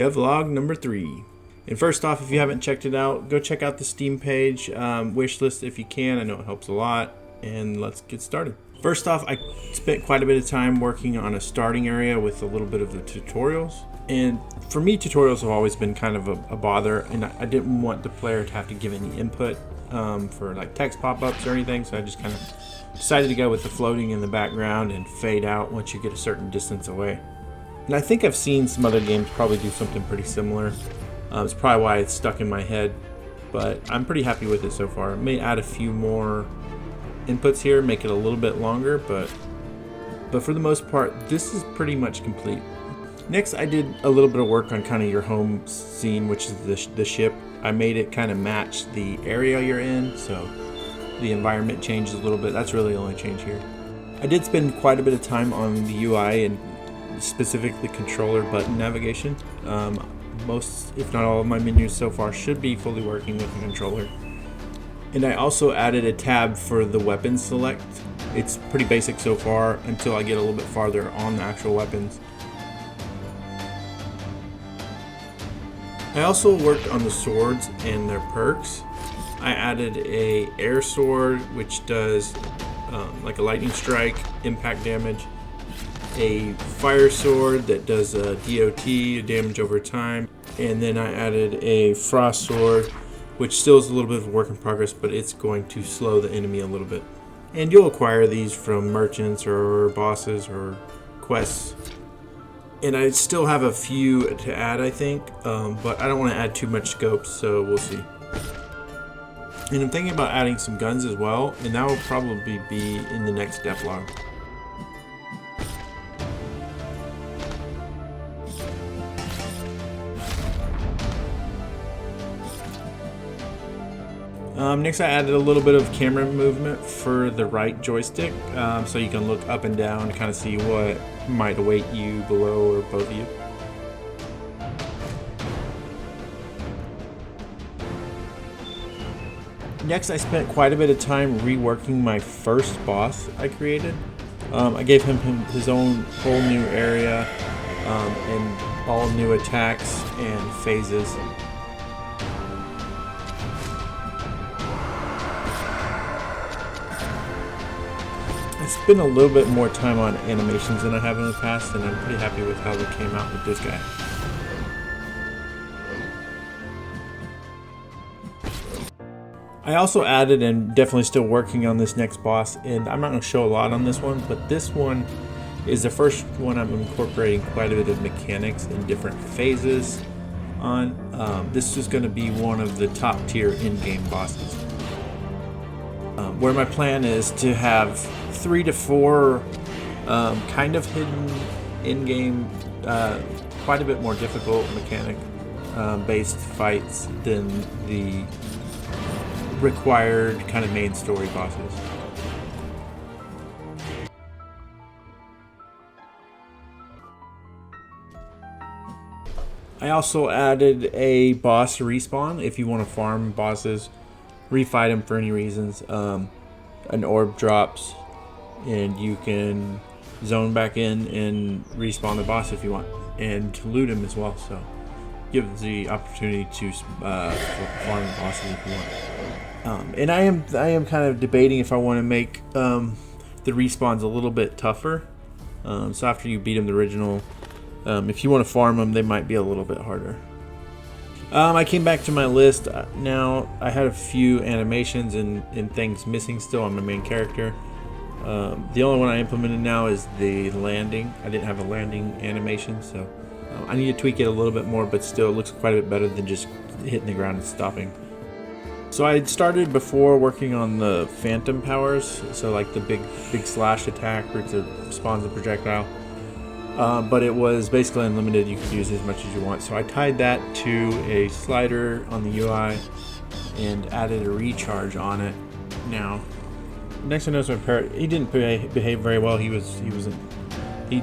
Devlog number 3. And first off, if you haven't checked it out, go check out the Steam page, wishlist if you can. I know it helps a lot. And let's get started. First off, I spent quite a bit of time working on a starting area with a little bit of the tutorials. And for me, tutorials have always been kind of a bother, and I didn't want the player to have to give any input for like text pop-ups or anything, so I just kind of decided to go with the floating in the background and fade out once you get a certain distance away. And I think I've seen some other games probably do something pretty similar. It's probably why it's stuck in my head, but I'm pretty happy with it so far. I may add a few more inputs here, make it a little bit longer, but for the most part, this is pretty much complete. Next, I did a little bit of work on kind of your home scene, which is the ship. I made it kind of match the area you're in, so the environment changes a little bit. That's really the only change here. I did spend quite a bit of time on the UI and specifically controller button navigation. Most, if not all of my menus so far should be fully working with the controller. And I also added a tab for the weapon select. It's pretty basic so far until I get a little bit farther on the actual weapons. I also worked on the swords and their perks. I added a air sword, which does like a lightning strike, impact damage. A fire sword that does DOT, damage over time. And then I added a frost sword, which still is a little bit of a work in progress, but it's going to slow the enemy a little bit. And you'll acquire these from merchants or bosses or quests. And I still have a few to add, I think, but I don't want to add too much scope, so we'll see. And I'm thinking about adding some guns as well, and that will probably be in the next Devlog. Next, I added a little bit of camera movement for the right joystick, so you can look up and down to kind of see what might await you below or above you. Next, I spent quite a bit of time reworking my first boss I created. I gave him his own whole new area and all new attacks and phases. I spent a little bit more time on animations than I have in the past, and I'm pretty happy with how they came out with this guy. I also added, and definitely still working on this next boss, and I'm not going to show a lot on this one, but this one is the first one I'm incorporating quite a bit of mechanics in different phases on. This is going to be one of the top tier in-game bosses. Where my plan is to have 3 to 4 kind of hidden in-game, quite a bit more difficult mechanic based fights than the required kind of main story bosses. I also added a boss respawn if you want to farm bosses, refight them for any reasons. An orb drops and you can zone back in and respawn the boss if you want, and loot him as well, so give the opportunity to farm the bosses if you want. And I am kind of debating if I want to make the respawns a little bit tougher. So after you beat them the original, if you want to farm them, they might be a little bit harder. I came back to my list. Now I had a few animations and things missing still on my main character. The only one I implemented now is the landing. I didn't have a landing animation, so I need to tweak it a little bit more, but still it looks quite a bit better than just hitting the ground and stopping. So I had started before working on the phantom powers, so like the big slash attack where it spawns a projectile. But it was basically unlimited. You could use as much as you want. So I tied that to a slider on the UI and added a recharge on it. Now, next I noticed my parrot, he didn't behave very well. He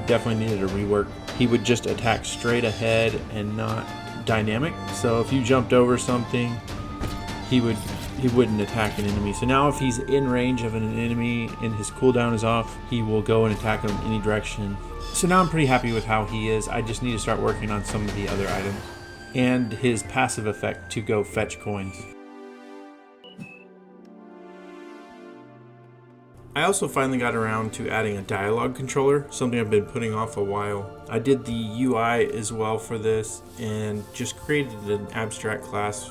definitely needed a rework. He would just attack straight ahead and not dynamic. So if you jumped over something, he would he wouldn't attack an enemy. So now if he's in range of an enemy and his cooldown is off, he will go and attack him any direction. So now I'm pretty happy with how he is. I just need to start working on some of the other items and his passive effect to go fetch coins. I also finally got around to adding a dialogue controller, something I've been putting off a while. I did the UI as well for this and just created an abstract class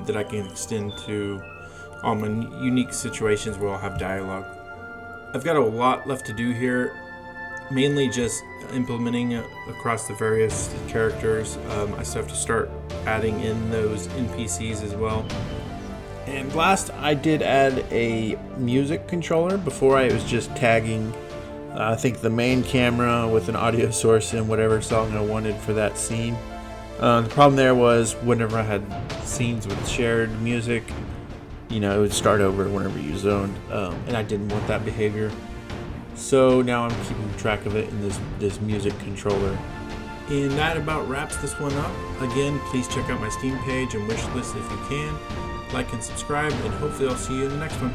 that I can extend to all my unique situations where I'll have dialogue. I've got a lot left to do here, mainly just implementing across the various characters. I still have to start adding in those NPCs as well. And last, I did add a music controller. Before it was just tagging, I think the main camera with an audio source and whatever song I wanted for that scene. The problem there was whenever I had scenes with shared music, it would start over whenever you zoned, and I didn't want that behavior. So now I'm keeping track of it in this music controller. And that about wraps this one up. Again, please check out my Steam page and wish list if you can. Like and subscribe, and hopefully I'll see you in the next one.